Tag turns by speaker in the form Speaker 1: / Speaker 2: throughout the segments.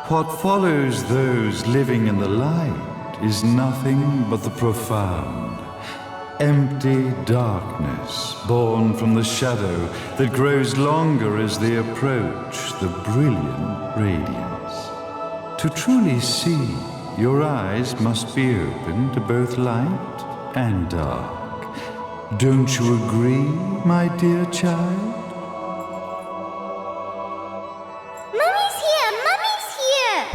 Speaker 1: What follows those living in the light is nothing but the profound, empty darkness born from the shadow that grows longer as they approach the brilliant radiance. To truly see, your eyes must be open to both light and dark. Don't you agree, my dear child?
Speaker 2: Mummy's here! Mummy's here!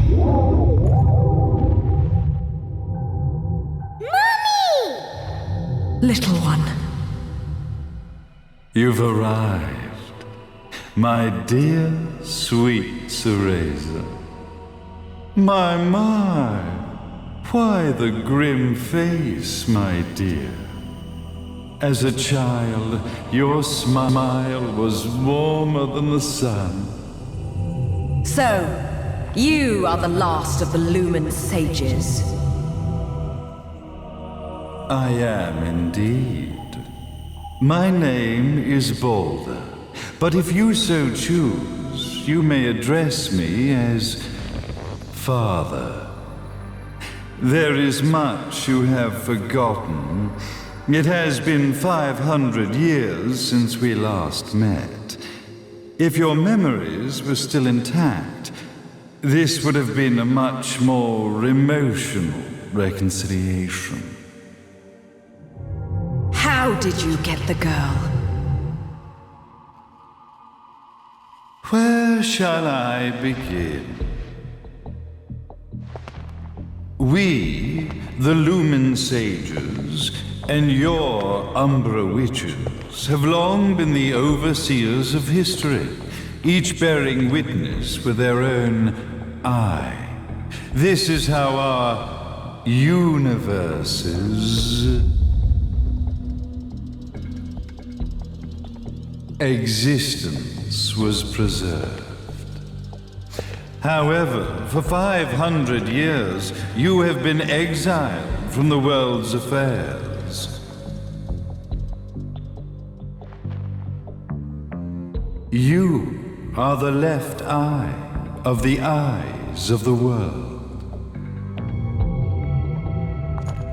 Speaker 2: Mummy!
Speaker 3: Little one.
Speaker 1: You've arrived, my dear, sweet Cereza. My, why the grim face, my dear? As a child, your smile was warmer than the sun.
Speaker 3: So, you are the last of the Lumen sages.
Speaker 1: I am indeed. My name is Balder, but if you so choose, you may address me as Father. There is much you have forgotten. It has been 500 years since we last met. If your memories were still intact, this would have been a much more emotional reconciliation.
Speaker 3: How did you get the girl?
Speaker 1: Where shall I begin? We, the Lumen sages, and your Umbra witches have long been the overseers of history, each bearing witness with their own eye. This is how our universe's existence was preserved. However, for 500 years, you have been exiled from the world's affairs. You are the left eye of the eyes of the world.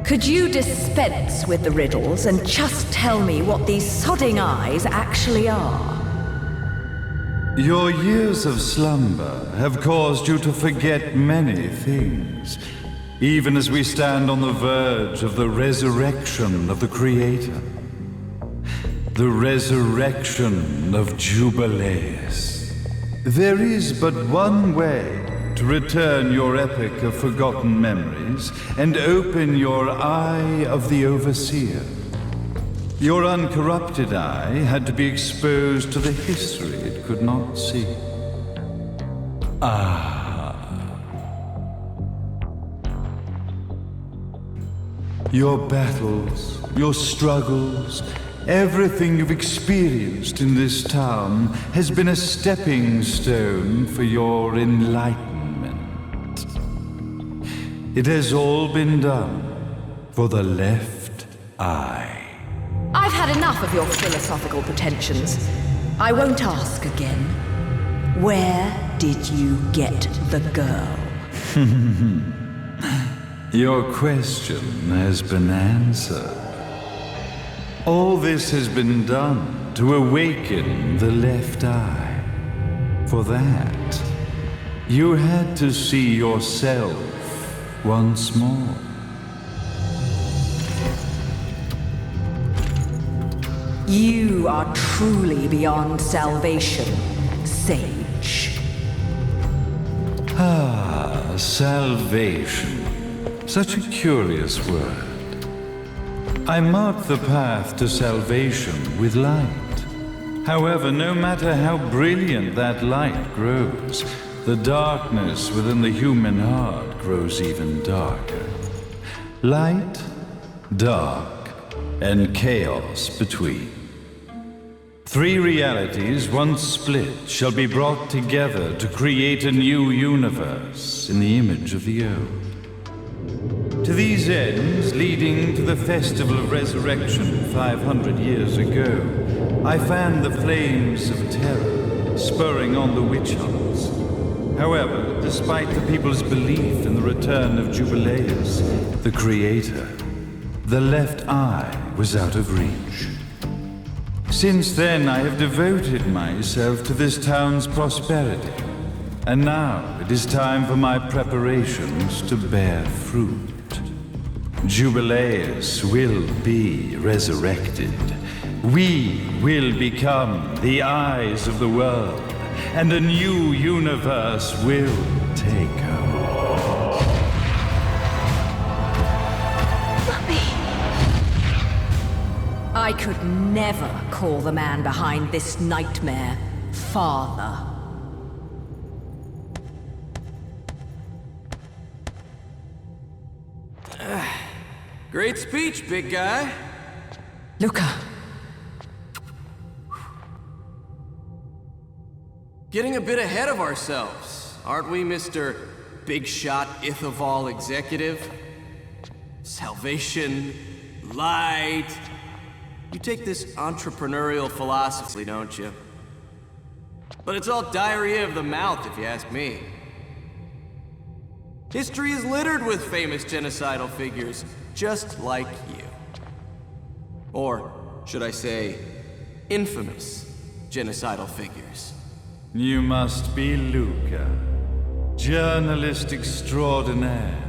Speaker 3: Could you dispense with the riddles and just tell me what these sodding eyes actually are?
Speaker 1: Your years of slumber have caused you to forget many things, even as we stand on the verge of the resurrection of the Creator. The resurrection of Jubileus. There is but one way to return your epic of forgotten memories and open your eye of the Overseer. Your uncorrupted eye had to be exposed to the history it could not see. Your battles, your struggles, everything you've experienced in this town has been a stepping stone for your enlightenment. It has all been done for the left eye.
Speaker 3: I've had enough of your philosophical pretensions. I won't ask again. Where did you get the girl?
Speaker 1: Your question has been answered. All this has been done to awaken the left eye. For that, you had to see yourself once more.
Speaker 3: You are truly beyond salvation, sage.
Speaker 1: Salvation. Such a curious word. I mark the path to salvation with light. However, no matter how brilliant that light grows, the darkness within the human heart grows even darker. Light, dark, and chaos between. Three realities, once split, shall be brought together to create a new universe in the image of the old. To these ends, leading to the Festival of Resurrection 500 years ago, I fanned the flames of terror, spurring on the witch hunts. However, despite the people's belief in the return of Jubileus, the creator, the left eye was out of reach. Since then, I have devoted myself to this town's prosperity, and now it is time for my preparations to bear fruit. Jubileus will be resurrected. We will become the eyes of the world, and a new universe will take hold.
Speaker 3: Mummy! I could never call the man behind this nightmare father.
Speaker 4: Great speech, big guy.
Speaker 3: Luca.
Speaker 4: Getting a bit ahead of ourselves, aren't we, Mr. Big Shot Ithaval Executive? Salvation, light. You take this entrepreneurial philosophy, don't you? But it's all diarrhea of the mouth, if you ask me. History is littered with famous genocidal figures, just like you. Or, should I say, infamous genocidal figures.
Speaker 1: You must be Luca, journalist extraordinaire.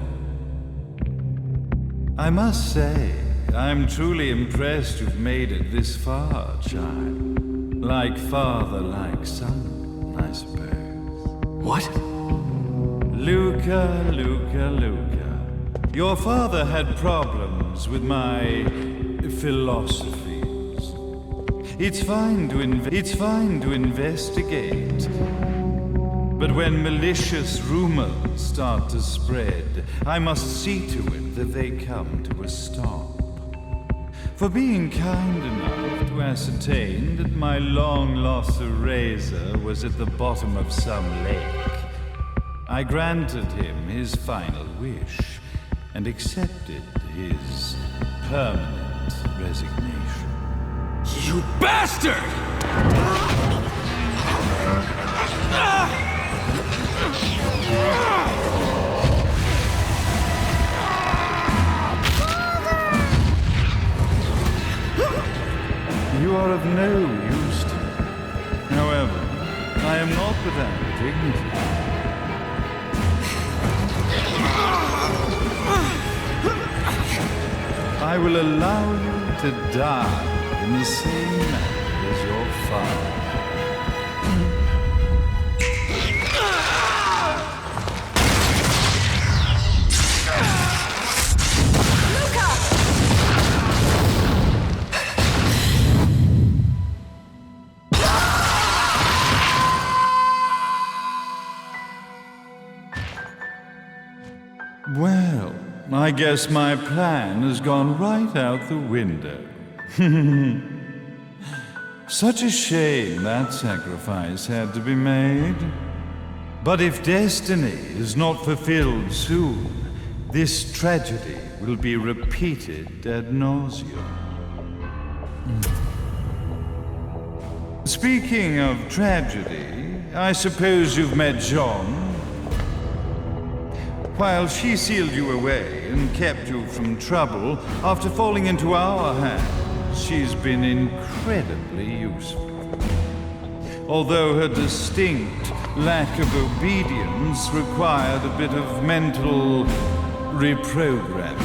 Speaker 1: I must say, I'm truly impressed you've made it this far, child. Like father, like son, I suppose.
Speaker 4: What?
Speaker 1: Luca, Luca, Luca. Your father had problems with my philosophies. It's fine to investigate. But when malicious rumors start to spread, I must see to it that they come to a stop. For being kind enough to ascertain that my long-lost eraser was at the bottom of some lake, I granted him his final wish and accepted his permanent resignation.
Speaker 4: You bastard!
Speaker 1: You are of no use to me. However, I am not without dignity. I will allow you to die in the same manner as your father. Well, I guess my plan has gone right out the window. Such a shame that sacrifice had to be made. But if destiny is not fulfilled soon, this tragedy will be repeated ad nauseum. Speaking of tragedy, I suppose you've met Jean. While she sealed you away and kept you from trouble, after falling into our hands, she's been incredibly useful. Although her distinct lack of obedience required a bit of mental reprogramming.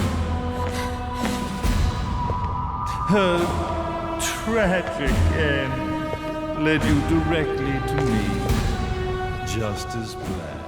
Speaker 1: Her tragic end led you directly to me, just as planned.